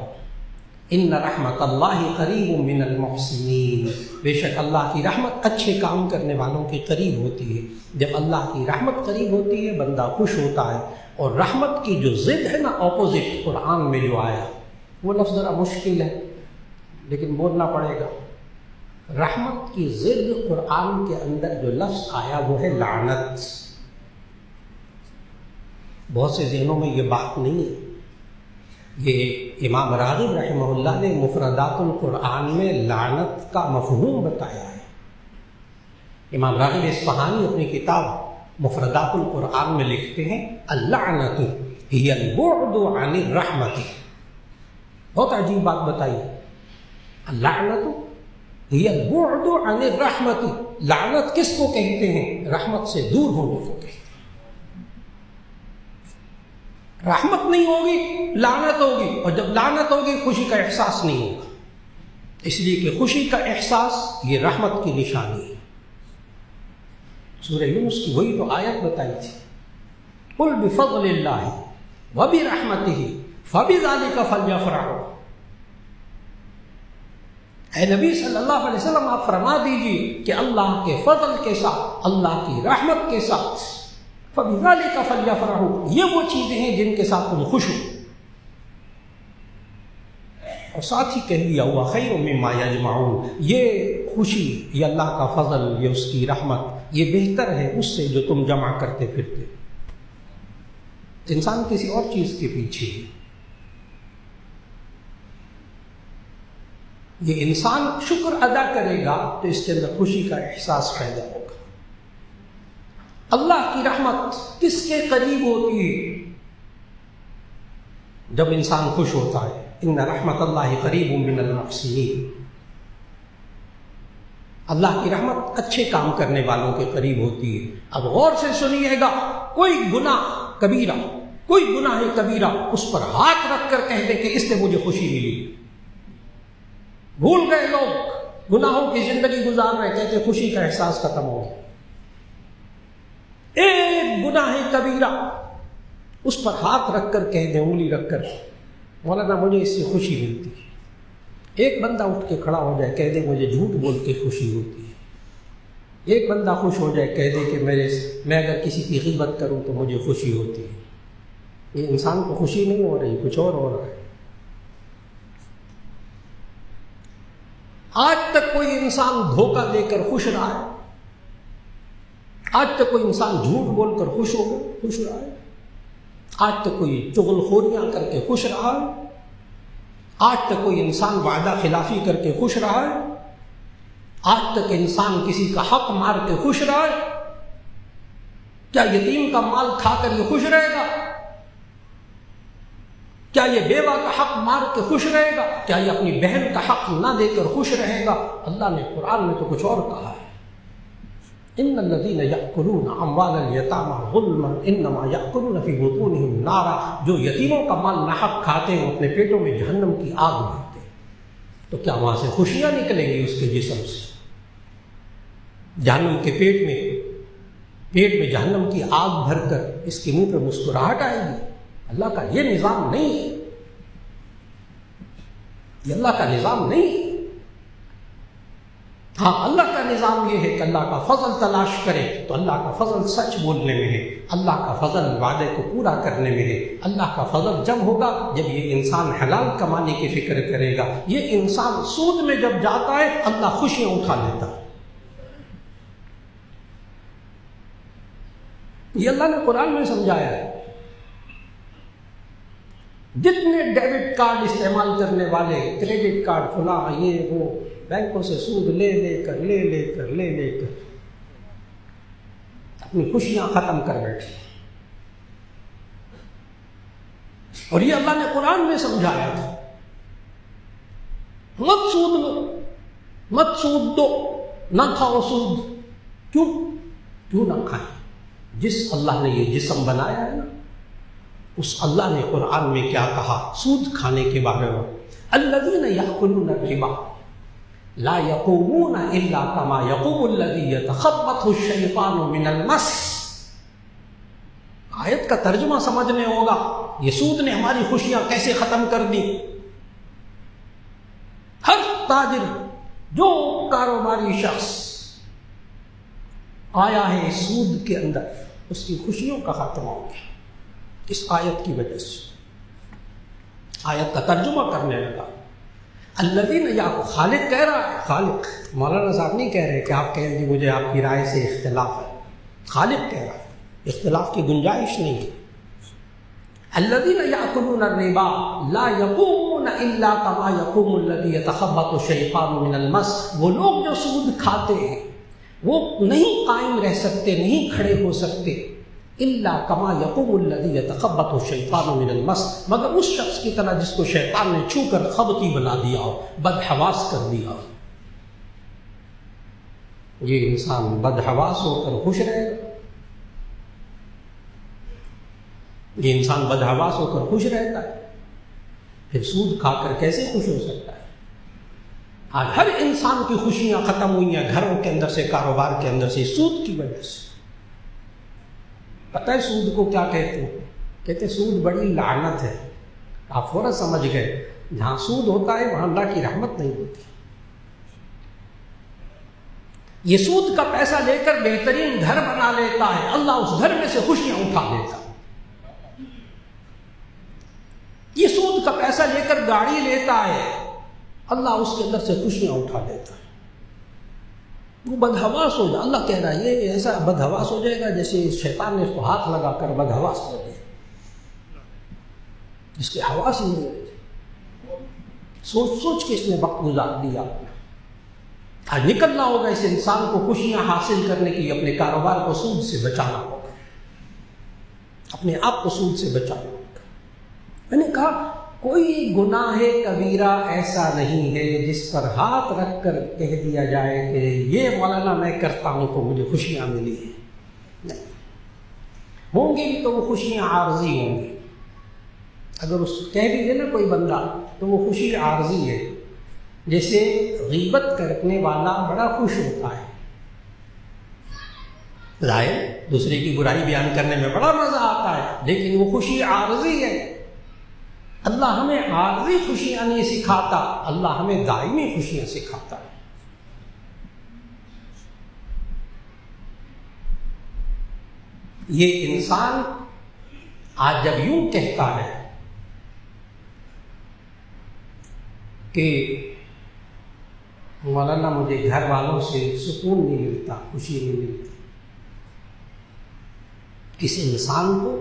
ان رحمت اللہ قریب من المحسنین، بے شک اللہ کی رحمت اچھے کام کرنے والوں کے قریب ہوتی ہے۔ جب اللہ کی رحمت قریب ہوتی ہے بندہ خوش ہوتا ہے۔ اور رحمت کی جو ضد ہے نا، اپوزٹ، قرآن میں جو آیا، وہ لفظ ذرا مشکل ہے لیکن بولنا پڑے گا۔ رحمت کی ضد قرآن کے اندر جو لفظ آیا وہ ہے لعنت۔ بہت سے ذہنوں میں یہ بات نہیں ہے۔ یہ امام راغب رحمہ اللہ نے مفردات القرآن میں لعنت کا مفہوم بتایا ہے۔ امام راغب اصفہانی اپنی کتاب مفردات القرآن میں لکھتے ہیں اللعنۃ ہی البعد عن الرحمۃ. بہت عجیب بات بتائی. اللعنۃ ہی البعد عن الرحمۃ. لعنت کس کو کہتے ہیں؟ رحمت سے دور ہونے کو کہتے ہیں. رحمت نہیں ہوگی لعنت ہوگی، اور جب لعنت ہوگی خوشی کا احساس نہیں ہوگا، اس لیے کہ خوشی کا احساس یہ رحمت کی نشانی ہے. سورہ یونس کی وہی تو آیت بتائی تھی، قل بفضل اللہ وبرحمتہ فبذلک فلیفرحوا. اے نبی صلی اللہ علیہ وسلم آپ فرما دیجیے کہ اللہ کے فضل کے ساتھ، اللہ کی رحمت کے ساتھ، فبذلک فلیفرحوا، یہ وہ چیزیں ہیں جن کے ساتھ تم خوش ہو. اور ساتھ ہی کہہ دیا ہوا خیر مما یجمعون، یہ خوشی، یہ اللہ کا فضل، یہ اس کی رحمت، یہ بہتر ہے اس سے جو تم جمع کرتے پھرتے. انسان کسی اور چیز کے پیچھے ہے. یہ انسان شکر ادا کرے گا تو اس کے اندر خوشی کا احساس پیدا ہوگا. اللہ کی رحمت کس کے قریب ہوتی ہے؟ جب انسان خوش ہوتا ہے. ان رحمت اللہ قریب من المحسنین. اللہ کی رحمت اچھے کام کرنے والوں کے قریب ہوتی ہے. اب غور سے سنیے گا، کوئی گناہ کبیرہ، کوئی گناہ کبیرہ اس پر ہاتھ رکھ کر کہہ دے کہ اس سے مجھے خوشی ملی. بھول گئے لوگ، گناہوں کی زندگی گزار رہے، کہتے خوشی کا احساس ختم ہو گیا. ایک گناہ کبیرہ اس پر ہاتھ رکھ کر کہہ دے، انگلی رکھ کر، مولانا مجھے اس سے خوشی ملتی ہے. ایک بندہ اٹھ کے کھڑا ہو جائے، کہہ دے مجھے جھوٹ بول کے خوشی ہوتی ہے. ایک بندہ خوش ہو جائے، کہہ دے کہ میں اگر کسی کی غیبت کروں تو مجھے خوشی ہوتی ہے. یہ انسان کو خوشی نہیں ہو رہی، کچھ اور ہو رہا ہے. آج تک کوئی انسان دھوکہ دے کر خوش رہا ہے؟ آج تک کوئی انسان جھوٹ بول کر خوش رہا ہے؟ آج تک کوئی چغل خوریاں کر کے خوش رہا ہے؟ آج تک کوئی انسان وعدہ خلافی کر کے خوش رہا ہے؟ آج تک انسان کسی کا حق مار کے خوش رہا ہے؟ کیا یتیم کا مال کھا کر یہ خوش رہے گا؟ کیا یہ بیوہ کا حق مار کے خوش رہے گا؟ کیا یہ اپنی بہن کا حق نہ دے کر خوش رہے گا؟ اللہ نے قرآن میں تو کچھ اور کہا ہے. ان الذين ياكلون اموال اليتامى ظلما انما ياكلون في بطونهم نارا. جو یتیموں کا مال ناحق کھاتے ہیں اپنے پیٹوں میں جہنم کی آگ بھرتے ہیں. تو کیا وہاں سے خوشیاں نکلیں گی اس کے جسم سے؟ جہنم کے پیٹ میں جہنم کی آگ بھر کر اس کے منہ پہ مسکراہٹ آئے گی؟ اللہ کا یہ نظام نہیں ہے. یہ اللہ کا نظام نہیں ہے. ہاں اللہ کا نظام یہ ہے کہ اللہ کا فضل تلاش کرے تو اللہ کا فضل سچ بولنے میں ہے، اللہ کا فضل وعدے کو پورا کرنے میں ہے. اللہ کا فضل جب ہوگا جب یہ انسان حلال کمانے کی فکر کرے گا. یہ انسان سود میں جب جاتا ہے اللہ خوشیاں اٹھا لیتا ہے. یہ اللہ نے قرآن میں سمجھایا ہے. جتنے ڈیبٹ کارڈ استعمال کرنے والے، کریڈٹ کارڈ فلاں یہ وہ، بینکوں سے سود لے لے کر اپنی خوشیاں ختم کر بیٹھے. اور یہ اللہ نے قرآن میں سمجھایا تھا، مت سود لو، مت سود دو، نہ کھاؤ سود. کیوں نہ کھائیں؟ جس اللہ نے یہ جسم بنایا ہے نا، اس اللہ نے قرآن میں کیا کہا سود کھانے کے بارے میں؟ الذین یأکلون الربا لا یقومون الا کما یقوم الذی یتخبطہ الشیطان من المس. آیت کا ترجمہ سمجھنے ہوگا. یہ سود نے ہماری خوشیاں کیسے ختم کر دی. ہر تاجر، جو کاروباری شخص آیا ہے سود کے اندر، اس کی خوشیوں کا خاتمہ ہو گیا اس آیت کی وجہ سے. آیت کا ترجمہ کرنے لگا. الذین، یا خالق کہہ رہا ہے، خالق، مولانا صاحب نہیں کہہ رہے کہ آپ کہیں گے مجھے آپ کی رائے سے اختلاف ہے. خالق کہہ رہا ہے، اختلاف کی گنجائش نہیں ہے. الذین یأکلون الربا لا یقومون الا کما یقوم الذی یتخبطہ الشیطان من المس. وہ لوگ جو سود کھاتے ہیں وہ نہیں قائم رہ سکتے، نہیں کھڑے ہو سکتے الا کما یقوم الذی یتخبط الشیطان من المس، مگر اس شخص کی طرح جس کو شیطان نے چھو کر خبطی بنا دیا ہو، بدحواس کر دیا ہو۔ یہ انسان بدحواس ہو کر خوش رہے گا؟ یہ انسان بدحواس ہو کر خوش رہتا ہے؟ پھر سود کھا کر کیسے خوش ہو سکتا ہے؟ آج ہر انسان کی خوشیاں ختم ہوئی ہیں گھروں کے اندر سے، کاروبار کے اندر سے، سود کی وجہ سے۔ پتہ ہے سود کو کیا کہتے ہیں؟ کہتے ہیں سود بڑی لعنت ہے۔ آپ فوراً سمجھ گئے، جہاں سود ہوتا ہے وہاں اللہ کی رحمت نہیں ہوتی۔ یہ سود کا پیسہ لے کر بہترین گھر بنا لیتا ہے، اللہ اس گھر میں سے خوشیاں اٹھا لیتا ہے۔ یہ سود کا پیسہ لے کر گاڑی لیتا ہے، اللہ اس کے اندر سے خوشیاں اٹھا لیتا ہے۔ وہ بدحواس ہو جائے، اللہ کہہ رہا ہے یہ ایسا بدحواس ہو جائے گا جیسے شیطان نے اس کو ہاتھ لگا کر بدحواس کر دیا، جس کے حواس ہی نہیں رہتے، سوچ سوچ کے اس نے وقت گزار دیا۔ آج نکلنا ہوگا اس انسان کو خوشیاں حاصل کرنے کے لیے، اپنے کاروبار کو سود سے بچانا ہوگا، اپنے آپ کو سود سے بچانا ہوگا۔ میں نے کہا کوئی گناہ کبیرہ ایسا نہیں ہے جس پر ہاتھ رکھ کر کہہ دیا جائے کہ یہ مولانا میں کرتا ہوں تو مجھے خوشیاں ملی ہیں، نہیں، ہوں گی بھی تو وہ خوشیاں عارضی ہوں گی۔ اگر اس کہہ بھی دے نا کوئی بندہ تو وہ خوشی عارضی ہے، جیسے غیبت کرنے والا بڑا خوش ہوتا ہے، ظاہر دوسرے کی برائی بیان کرنے میں بڑا مزہ آتا ہے، لیکن وہ خوشی عارضی ہے۔ اللہ ہمیں عارضی خوشیاں نہیں سکھاتا، اللہ ہمیں دائمی خوشیاں سکھاتا ہے۔ یہ انسان آج جب یوں کہتا ہے کہ مولانا مجھے گھر والوں سے سکون نہیں ملتا، خوشی نہیں ملتی، اس انسان کو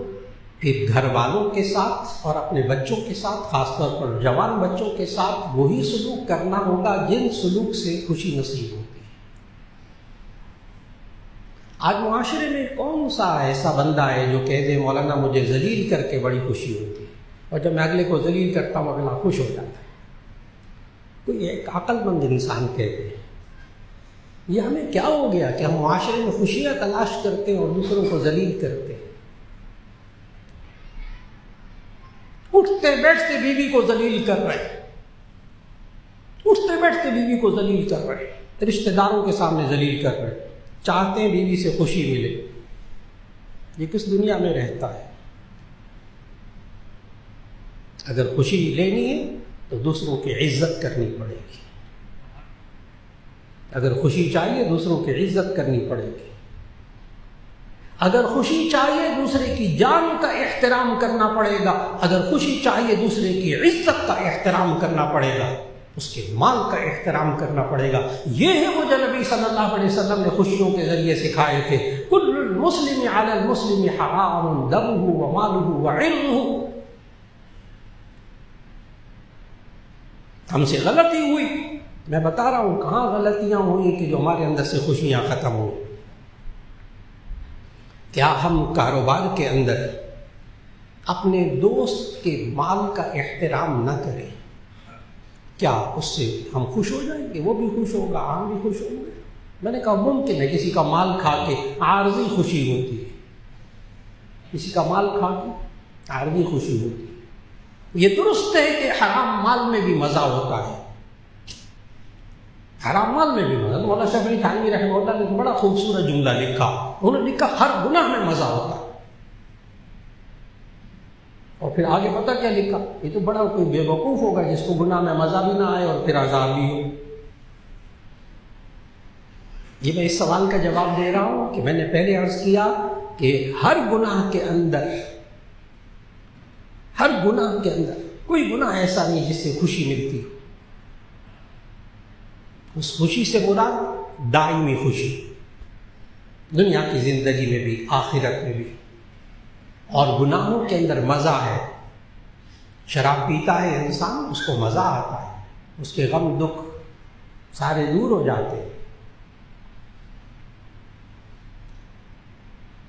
پھر گھر والوں کے ساتھ اور اپنے بچوں کے ساتھ، خاص طور پر جوان بچوں کے ساتھ وہی سلوک کرنا ہوگا جن سلوک سے خوشی نصیب ہوتی ہے۔ آج معاشرے میں کون سا ایسا بندہ ہے جو کہہ دے مولانا مجھے ذلیل کر کے بڑی خوشی ہوتی ہے، اور جب میں اگلے کو ذلیل کرتا ہوں اگلا خوش ہو جاتا ہے؟ کوئی ایک عقل مند انسان کہتے ہیں۔ یہ ہمیں کیا ہو گیا کہ ہم معاشرے میں خوشیاں تلاش کرتے ہیں اور دوسروں کو ذلیل کرتے ہیں؟ اٹھتے بیٹھتے بیوی کو ذلیل کر رہے، اٹھتے بیٹھتے بیوی کو ذلیل کر رہے، رشتہ داروں کے سامنے ذلیل کر رہے، چاہتے ہیں بیوی سے خوشی ملے۔ یہ کس دنیا میں رہتا ہے؟ اگر خوشی لینی ہے تو دوسروں کی عزت کرنی پڑے گی، اگر خوشی چاہیے دوسروں کی عزت کرنی پڑے گی، اگر خوشی چاہیے دوسرے کی جان کا احترام کرنا پڑے گا، اگر خوشی چاہیے دوسرے کی عزت کا احترام کرنا پڑے گا، اس کے مال کا احترام کرنا پڑے گا۔ یہ ہے وہ جو نبی صلی اللہ علیہ وسلم نے خوشیوں کے ذریعے سکھائے تھے۔ کل المسلم علی المسلم حرام دمہ ومالہ وعرضہ۔ ہم سے غلطی ہوئی، میں بتا رہا ہوں کہاں غلطیاں ہوئی کہ جو ہمارے اندر سے خوشیاں ختم ہوئی۔ کیا ہم کاروبار کے اندر اپنے دوست کے مال کا احترام نہ کریں؟ کیا اس سے ہم خوش ہو جائیں گے؟ وہ بھی خوش ہوگا، ہم بھی خوش ہوں گے؟ میں نے کہا ممکن ہے کسی کا مال کھا کے عارضی خوشی ہوتی ہے، کسی کا مال کھا کے عارضی خوشی ہوتی ہے۔ یہ درست ہے کہ حرام مال میں بھی مزہ ہوتا ہے، حرام مال میں بھی مزہ۔ مولانا شفیع تھانوی رحمہ اللہ نے بڑا خوبصورت جملہ لکھا، انہوں نے لکھا ہر گناہ میں مزہ ہوتا ہے۔ اور پھر آگے پتہ کیا لکھا؟ یہ تو بڑا کوئی بے وقوف ہوگا جس کو گناہ میں مزہ بھی نہ آئے اور پھر عذاب بھی ہو۔ یہ میں اس سوال کا جواب دے رہا ہوں کہ میں نے پہلے عرض کیا کہ ہر گناہ کے اندر، ہر گناہ کے اندر کوئی گناہ ایسا نہیں جس سے خوشی ملتی ہو۔ اس خوشی سے مراد دائمی خوشی، دنیا کی زندگی میں بھی آخرت میں بھی۔ اور گناہوں کے اندر مزہ ہے۔ شراب پیتا ہے انسان، اس کو مزہ آتا ہے، اس کے غم دکھ سارے دور ہو جاتے ہیں۔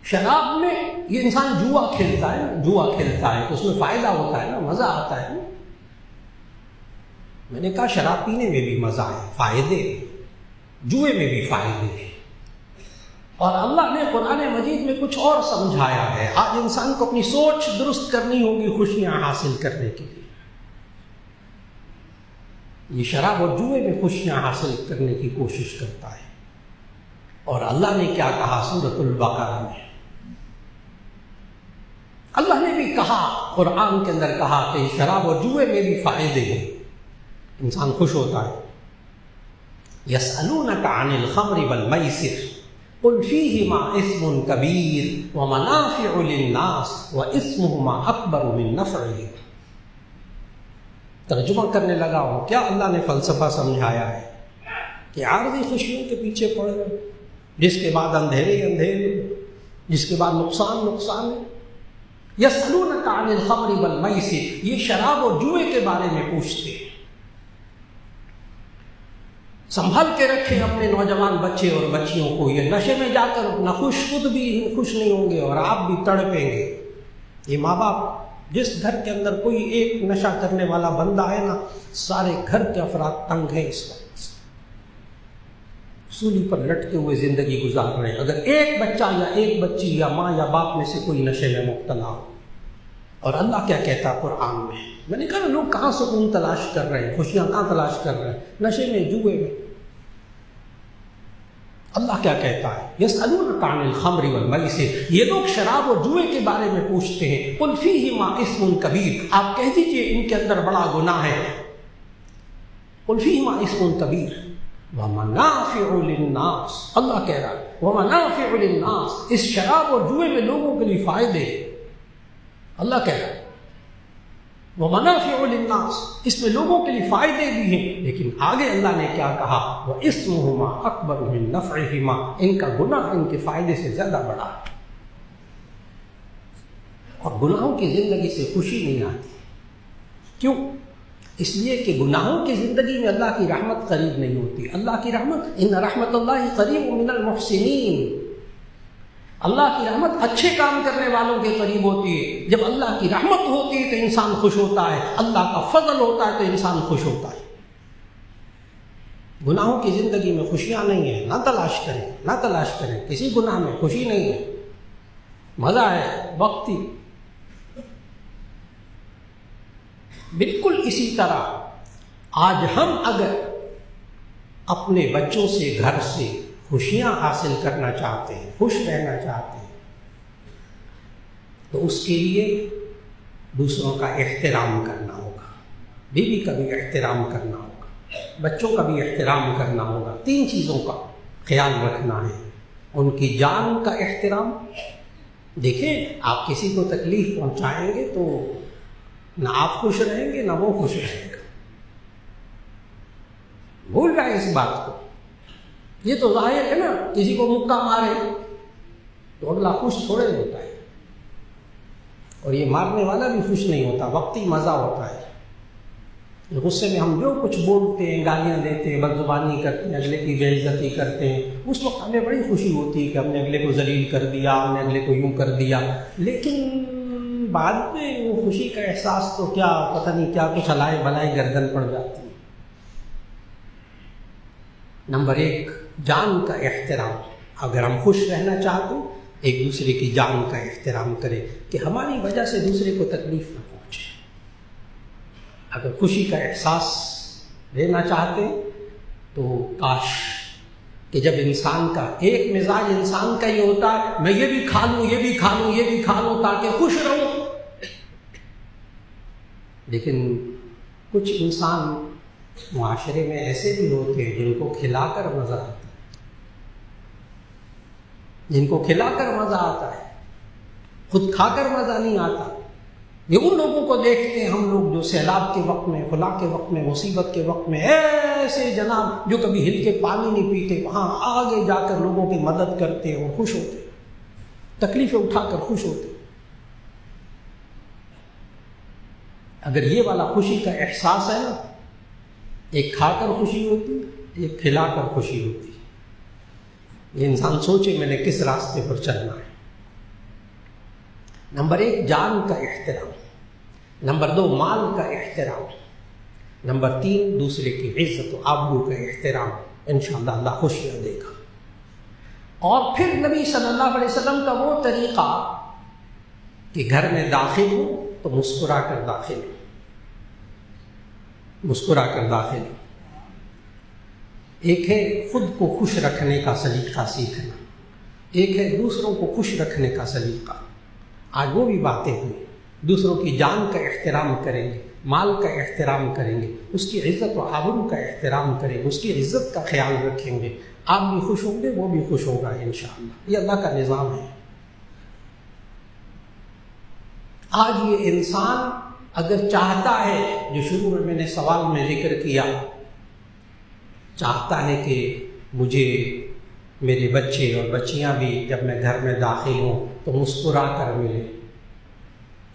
شراب میں یہ انسان جوا کھیلتا ہے نا، جوا کھیلتا ہے تو اس میں فائدہ ہوتا ہے نا، مزہ آتا ہے نا۔ میں نے کہا شراب پینے میں بھی مزہ ہے، فائدے ہیں، جوئے میں بھی فائدے ہیں، اور اللہ نے قرآن مجید میں کچھ اور سمجھایا ہے۔ آج انسان کو اپنی سوچ درست کرنی ہوگی خوشیاں حاصل کرنے کے لیے۔ یہ شراب اور جوئے میں خوشیاں حاصل کرنے کی کوشش کرتا ہے، اور اللہ نے کیا کہا سورۃ البقرہ میں؟ اللہ نے بھی کہا، قرآن کے اندر کہا کہ شراب اور جوئے میں بھی فائدے ہیں، انسان خوش ہوتا ہے۔ یسألونک عن الخمر والمیسر قل فیہما اسم کبیر ومنافع للناس واسمہما اکبر من نفعہما۔ ترجمہ کرنے لگا ہوں، کیا اللہ نے فلسفہ سمجھایا ہے کہ عارضی خوشیوں کے پیچھے پڑ گئے، جس کے بعد اندھیرے اندھیرے، جس کے بعد نقصان نقصان ہے۔ یسألونک عن الخمر والمیسر، یہ شراب اور جوئے کے بارے میں پوچھتے ہیں۔ سنبھل کے رکھیں اپنے نوجوان بچے اور بچیوں کو، یہ نشے میں جا کر نہ خود بھی خوش نہیں ہوں گے اور آپ بھی تڑپیں گے۔ یہ ماں باپ، جس گھر کے اندر کوئی ایک نشہ کرنے والا بندہ ہے نا، سارے گھر کے افراد تنگ ہیں اس وقت، سولی پر لٹکے ہوئے زندگی گزار رہے ہیں۔ اگر ایک بچہ یا ایک بچی یا ماں یا باپ میں سے کوئی نشے میں مبتلا ہو، اور اللہ کیا کہتا ہے قرآن میں نے کہا نا، لوگ کہاں سکون تلاش کر رہے ہیں، خوشیاں کہاں تلاش کر رہے ہیں؟ نشے میں، جوئے میں۔ اللہ کیا کہتا ہے؟ یسألونک عن الخمر والمیسر، یہ لوگ شراب اور جوئے کے بارے میں پوچھتے ہیں۔ قل فیہما اسم کبیر، آپ کہہ دیجئے ان کے اندر بڑا گناہ ہے۔ قل فیہما اسم کبیر ومنافع للناس، اللہ کہہ رہا ہے ومنافع للناس، اس شراب اور جوئے میں لوگوں کے لیے فائدے ہیں۔ اللہ کہہ رہا ہے ومنافع للناس، اس میں لوگوں کے لیے فائدے بھی ہیں، لیکن آگے اللہ نے کیا کہا؟ واسمہما اکبر من نفعہما، ان کا گناہ ان کے فائدے سے زیادہ بڑا ہے۔ اور گناہوں کی زندگی سے خوشی نہیں آتی، کیوں؟ اس لیے کہ گناہوں کی زندگی میں اللہ کی رحمت قریب نہیں ہوتی۔ اللہ کی رحمت، ان رحمت اللہ قریب من المحسنین، اللہ کی رحمت اچھے کام کرنے والوں کے قریب ہوتی ہے۔ جب اللہ کی رحمت ہوتی ہے تو انسان خوش ہوتا ہے، اللہ کا فضل ہوتا ہے تو انسان خوش ہوتا ہے۔ گناہوں کی زندگی میں خوشیاں نہیں ہیں، نہ تلاش کریں، نہ تلاش کریں، کسی گناہ میں خوشی نہیں ہے، مزہ ہے وقتی۔ بالکل اسی طرح آج ہم اگر اپنے بچوں سے، گھر سے خوشیاں حاصل کرنا چاہتے ہیں، خوش رہنا چاہتے ہیں، تو اس کے لیے دوسروں کا احترام کرنا ہوگا، بیوی کا بھی احترام کرنا ہوگا، بچوں کا بھی احترام کرنا ہوگا۔ 3 چیزوں کا خیال رکھنا ہے۔ ان کی جان کا احترام، دیکھیں آپ کسی کو تکلیف پہنچائیں گے تو نہ آپ خوش رہیں گے نہ وہ خوش رہے گا، بھول جائیں اس بات کو۔ یہ تو ظاہر ہے نا، کسی کو مکہ مارے تو اگلا خوش تھوڑے ہوتا ہے، اور یہ مارنے والا بھی خوش نہیں ہوتا، وقتی مزہ ہوتا ہے۔ غصے میں ہم جو کچھ بولتے ہیں، گالیاں دیتے ہیں، بدزبانی کرتے ہیں، اگلے کی بے عزتی کرتے ہیں، اس وقت ہمیں بڑی خوشی ہوتی ہے کہ ہم نے اگلے کو ذلیل کر دیا، ہم نے اگلے کو یوں کر دیا، لیکن بعد میں وہ خوشی کا احساس تو کیا پتہ نہیں کیا کچھ ہلائے بلائے گردن پڑ جاتی ہے۔ نمبر 1، جان کا احترام۔ اگر ہم خوش رہنا چاہتے ہیں، ایک دوسرے کی جان کا احترام کریں کہ ہماری وجہ سے دوسرے کو تکلیف نہ پہنچے۔ اگر خوشی کا احساس لینا چاہتے ہیں تو کاش کہ جب انسان کا ایک مزاج انسان کا یہ ہوتا ہے، میں یہ بھی کھا لوں، یہ بھی کھا لوں، یہ بھی کھا لوں تاکہ خوش رہوں، لیکن کچھ انسان معاشرے میں ایسے بھی ہوتے ہیں جن کو کھلا کر مزہ آتا ہے، جن کو کھلا کر مزہ آتا ہے، خود کھا کر مزہ نہیں آتا۔ یہ ان لوگوں کو دیکھتے ہیں ہم لوگ جو سیلاب کے وقت میں، خلا کے وقت میں، مصیبت کے وقت میں ایسے جناب جو کبھی ہل کے پانی نہیں پیتے، وہاں آگے جا کر لوگوں کی مدد کرتے اور خوش ہوتے، تکلیفیں اٹھا کر خوش ہوتے۔ اگر یہ والا خوشی کا احساس ہے نا، ایک کھا کر خوشی ہوتی، ایک کھلا کر خوشی ہوتی، یہ انسان سوچے میں نے کس راستے پر چلنا ہے۔ نمبر 1 جان کا احترام، نمبر 2 مال کا احترام، نمبر 3 دوسرے کی عزت و آبرو کا احترام۔ انشاءاللہ اللہ خوشیاں دے گا۔ اور پھر نبی صلی اللہ علیہ وسلم کا وہ طریقہ کہ گھر میں داخل ہو تو مسکرا کر داخل ہو، مسکرا کر داخل ہو۔ ایک ہے خود کو خوش رکھنے کا سلیقہ سیکھنا، ایک ہے دوسروں کو خوش رکھنے کا سلیقہ۔ آج وہ بھی باتیں ہوئی، دوسروں کی جان کا احترام کریں گے، مال کا احترام کریں گے، اس کی عزت و آبرو کا احترام کریں گے، اس کی عزت کا خیال رکھیں گے، آپ بھی خوش ہوں گے، وہ بھی خوش ہوگا انشاءاللہ۔ یہ اللہ کا نظام ہے۔ آج یہ انسان اگر چاہتا ہے، جو شروع میں نے سوال میں ذکر کیا، چاہتا ہے کہ مجھے میرے بچے اور بچیاں بھی جب میں گھر میں داخل ہوں تو مسکرا کر ملے،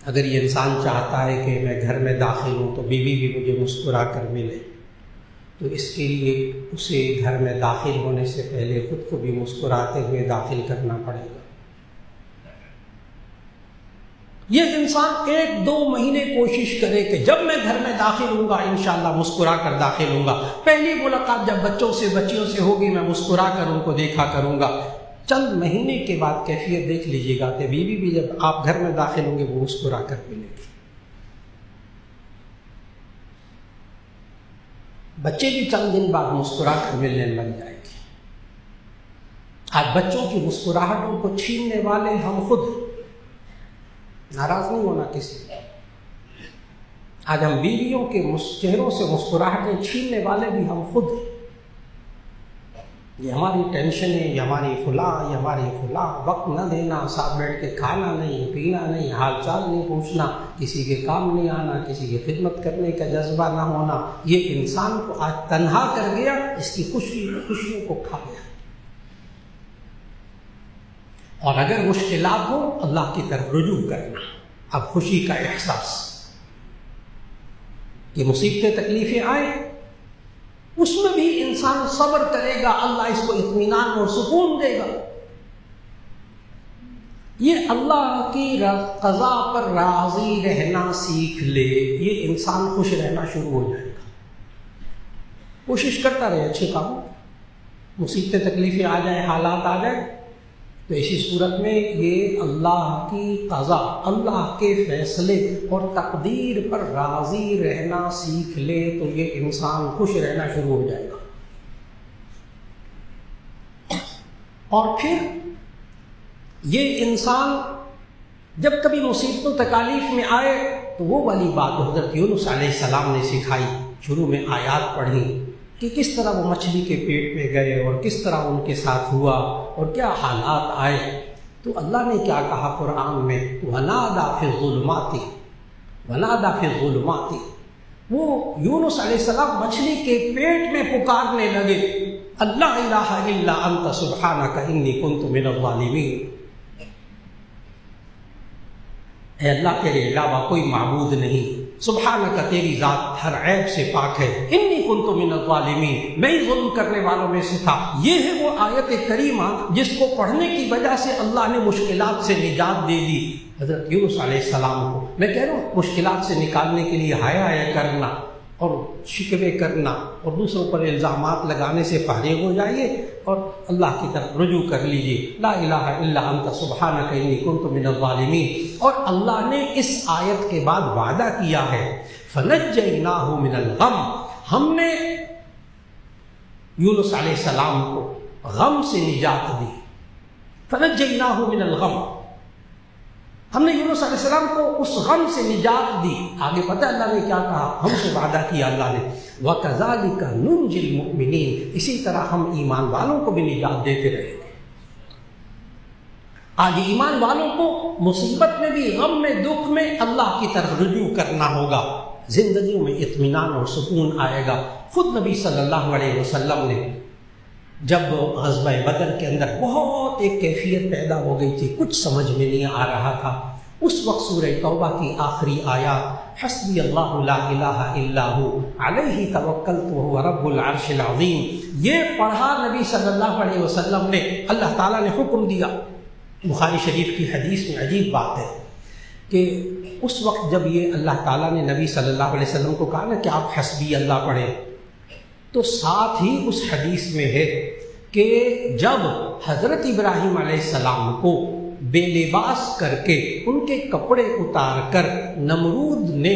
اگر یہ انسان چاہتا ہے کہ میں گھر میں داخل ہوں تو بیوی بھی مجھے مسکرا کر ملے، تو اس کے لیے اسے گھر میں داخل ہونے سے پہلے خود کو بھی مسکراتے ہوئے داخل کرنا پڑے گا۔ یہ انسان 1-2 مہینے کوشش کرے کہ جب میں گھر میں داخل ہوں گا انشاءاللہ مسکرا کر داخل ہوں گا۔ پہلی ملاقات جب بچوں سے بچیوں سے ہوگی میں مسکرا کر ان کو دیکھا کروں گا۔ چند مہینے کے بعد کیفیت دیکھ لیجیے گا کہ بیوی بھی جب آپ گھر میں داخل ہوں گے وہ مسکرا کر ملے گی، بچے بھی چند دن بعد مسکرا کر ملنے لگ جائے گی۔ آج بچوں کی مسکراہٹوں کو چھیننے والے ہم خود، ناراض نہیں ہونا کسی سے۔ آج ہم بیویوں کے چہروں سے مسکراہٹیں چھیننے والے بھی ہم خود ہیں۔ یہ ہماری ٹینشن ہے، یہ ہماری فلاں، یہ ہماری فلاں، وقت نہ دینا، ساتھ بیٹھ کے کھانا نہیں، پینا نہیں، حال چال نہیں پوچھنا، کسی کے کام نہیں آنا، کسی کی خدمت کرنے کا جذبہ نہ ہونا، یہ انسان کو آج تنہا کر گیا، اس کی خوشیوں کو کھا گیا۔ اور اگر مشکلات ہو اللہ کی طرف رجوع کرنا، اب خوشی کا احساس کہ مصیبتیں تکلیفیں آئیں اس میں بھی انسان صبر کرے گا، اللہ اس کو اطمینان اور سکون دے گا۔ یہ اللہ کی قضا پر راضی رہنا سیکھ لے، یہ انسان خوش رہنا شروع ہو جائے گا۔ کوشش کرتا رہے اچھے کام، مصیبتیں تکلیفیں آ جائیں، حالات آ جائیں، تو اسی صورت میں یہ اللہ کی قضا، اللہ کے فیصلے اور تقدیر پر راضی رہنا سیکھ لے تو یہ انسان خوش رہنا شروع ہو جائے گا۔ اور پھر یہ انسان جب کبھی مصیبتوں تکالیف میں آئے تو وہ والی بات حضرت یونس علیہ السلام نے سکھائی، شروع میں آیات پڑھی کہ کس طرح وہ مچھلی کے پیٹ میں گئے اور کس طرح ان کے ساتھ ہوا اور کیا حالات آئے۔ تو اللہ نے کیا کہا قرآن میں، وَنَادَى فِي الظُّلُمَاتِ، وَنَادَى فِي الظُّلُمَاتِ، وہ یونس علیہ السلام مچھلی کے پیٹ میں پکارنے لگے، اللہ الہ الا انت سبحانک انی کنت من الظالمین، اے اللہ تیرے علاوہ کوئی معبود نہیں، سبحانک تیری ذات ہر عیب سے پاک ہے، انی کنت من الظالمین، میں ہی ظلم کرنے والوں میں سے تھا۔ یہ ہے وہ آیت کریمہ جس کو پڑھنے کی وجہ سے اللہ نے مشکلات سے نجات دے دی حضرت یونس علیہ السلام کو۔ میں کہہ رہا ہوں مشکلات سے نکالنے کے لیے ہائے کرنا اور شکوے کرنا اور دوسروں پر الزامات لگانے سے فارغ ہو جائیے اور اللہ کی طرف رجوع کر لیجیے، لا الہ الا انت سبحانک انی کنت من الظالمین۔ اور اللہ نے اس آیت کے بعد وعدہ کیا ہے، فنجیناہ من الغم، ہم نے یونس علیہ السلام کو غم سے نجات دی، فنجیناہ من الغم، ہم نے یونس علیہ السلام کو اس غم سے نجات دی۔ آگے پتہ اللہ نے کیا کہا، ہم سے وعدہ کیا اللہ نے، وَكَذَلِكَ نُنْجِي الْمُؤْمِنِينَ، اسی طرح ہم ایمان والوں کو بھی نجات دیتے رہیں گے۔ آج ایمان والوں کو مصیبت میں بھی، غم میں، دکھ میں اللہ کی طرف رجوع کرنا ہوگا، زندگیوں میں اطمینان اور سکون آئے گا۔ خود نبی صلی اللہ علیہ وسلم نے جب غزوہ بدر کے اندر بہت ایک کیفیت پیدا ہو گئی تھی، کچھ سمجھ میں نہیں آ رہا تھا، اس وقت سورہ توبہ کی آخری آیات، حسبی اللہ لا الہ الا ہو علیہ توکلت وہو رب العرش العظیم، یہ پڑھا نبی صلی اللہ علیہ وسلم نے۔ اللہ تعالیٰ نے حکم دیا، بخاری شریف کی حدیث میں عجیب بات ہے کہ اس وقت جب یہ اللہ تعالیٰ نے نبی صلی اللہ علیہ وسلم کو کہا نا کہ آپ حسبی اللہ پڑھیں، تو ساتھ ہی اس حدیث میں ہے کہ جب حضرت ابراہیم علیہ السلام کو بے لباس کر کے ان کے کپڑے اتار کر نمرود نے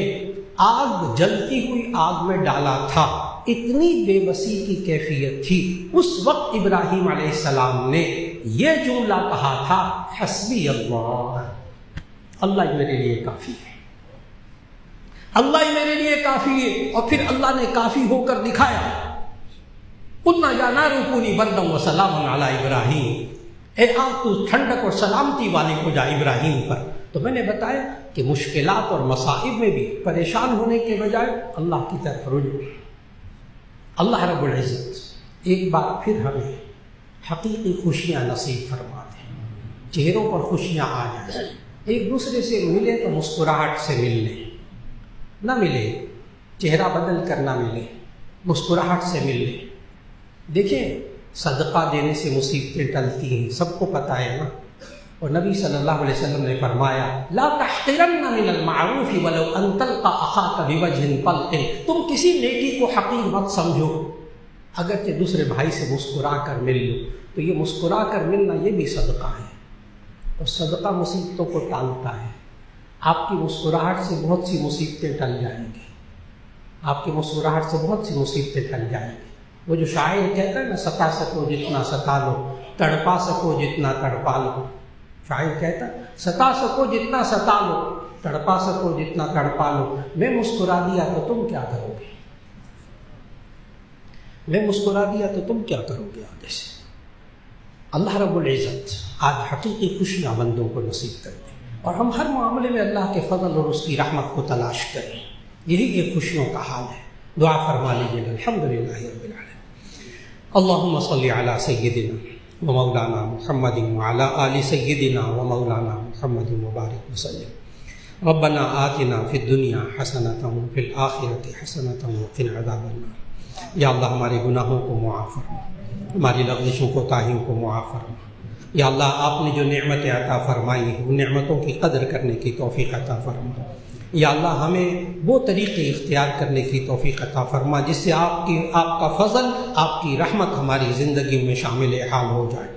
آگ جلتی ہوئی آگ میں ڈالا تھا، اتنی بے بسی کی کیفیت تھی، اس وقت ابراہیم علیہ السلام نے یہ جملہ کہا تھا، حسبی اللہ، اللہ ہی میرے لیے کافی ہے، اللہ ہی میرے لیے کافی ہے۔ اور پھر اللہ نے کافی ہو کر دکھایا، قلنا یا نار کونی بردا وسلاما علی ابراہیم، اے آگ تو ٹھنڈک اور سلامتی والی ہو جا ابراہیم پر۔ تو میں نے بتایا کہ مشکلات اور مصائب میں بھی پریشان ہونے کے بجائے اللہ کی طرف رجوع، اللہ رب العزت ایک بار پھر ہمیں حقیقی خوشیاں نصیب فرما دیں، چہروں پر خوشیاں آ جائیں، ایک دوسرے سے ملے تو مسکراہٹ سے مل لیں، نہ ملے چہرہ بدل کر نہ ملے، مسکراہٹ سے مل لیں۔ دیکھیں صدقہ دینے سے مصیبتیں ٹلتی ہیں، سب کو پتہ ہے نا، اور نبی صلی اللہ علیہ وسلم نے فرمایا لا تحقرن من المعروف ولو ان تلقى اخاك بوجه طلق، تم کسی نیکی کو حقیر مت سمجھو، اگرچہ دوسرے بھائی سے مسکرا کر مل لو، تو یہ مسکرا کر ملنا یہ بھی صدقہ ہے، اور صدقہ مصیبتوں کو ٹالتا ہے۔ آپ کی مسکراہٹ سے بہت سی مصیبتیں ٹل جائیں گی، آپ کی مسکراہٹ سے بہت سی مصیبتیں ٹل جائیں گی۔ وہ جو شاعر کہتا ہے نا، ستا سکو جتنا ستا لو، تڑپا سکو جتنا تڑپا لو، شاعر کہتا ہے ستا سکو جتنا ستا لو، تڑپا سکو جتنا تڑپا لو، میں مسکرا دیا تو تم کیا کرو گے، میں مسکرا دیا تو تم کیا کرو گے آگے سے۔ اللہ رب العزت آج حقیقی خوشیاں بندوں کو نصیب کر دیں، اور ہم ہر معاملے میں اللہ کے فضل اور اس کی رحمت کو تلاش کریں، یہی یہ خوشیوں کا حال ہے۔ دعا فرما لیجیے الحمدللہ رب العالمین۔ اللہم صلی علی سیدنا ومولانا محمد وعلی آل سیدنا ومولانا محمد وبارک وسلم۔ ربنا آتنا فی الدنیا حسنۃ وفی الآخرۃ حسنۃ وقنا عذاب النار۔ یا اللہ ہمارے گناہوں کو معاف فرما، ہماری لغزشوں کو تاہیوں کو معاف فرما۔ یا اللہ آپ نے جو نعمتیں عطا فرمائی ہیں ان نعمتوں کی قدر کرنے کی توفیق عطا فرما۔ یا اللہ ہمیں وہ طریقے اختیار کرنے کی توفیق عطا فرما جس سے آپ کا فضل، آپ کی رحمت ہماری زندگی میں شامل حال ہو جائے۔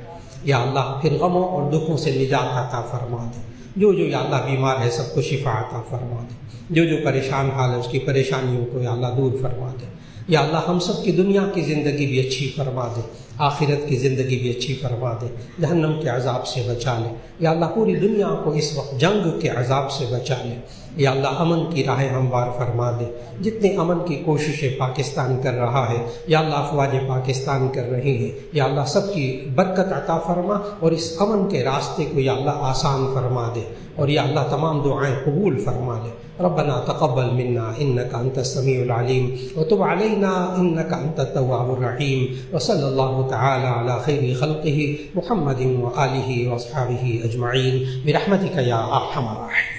یا اللہ پھر غموں اور دکھوں سے نجات عطا فرما دے، جو یا اللہ بیمار ہے سب کو شفا عطا فرما دے، جو پریشان حال ہے اس کی پریشانیوں کو یا اللہ دور فرما دے۔ یا اللہ ہم سب کی دنیا کی زندگی بھی اچھی فرما دے، آخرت کی زندگی بھی اچھی فرما دے، جہنم کے عذاب سے بچا لے۔ یا اللہ پوری دنیا کو اس وقت جنگ کے عذاب سے بچا لے۔ یا اللہ امن کی راہیں ہموار فرما دے، جتنے امن کی کوششیں پاکستان کر رہا ہے یا اللہ افواج پاکستان کر رہی ہیں، یا اللہ سب کی برکت عطا فرما اور اس امن کے راستے کو یا اللہ آسان فرما دے، اور یا اللہ تمام دعائیں قبول فرما لے۔ ربنا تقبل منا انك انت السميع العليم وتب علينا انك انت التواب الرحيم، وصلى الله تعالى على خير خلقه محمد وآله واصحابه اجمعين برحمتك يا ارحم الراحمين۔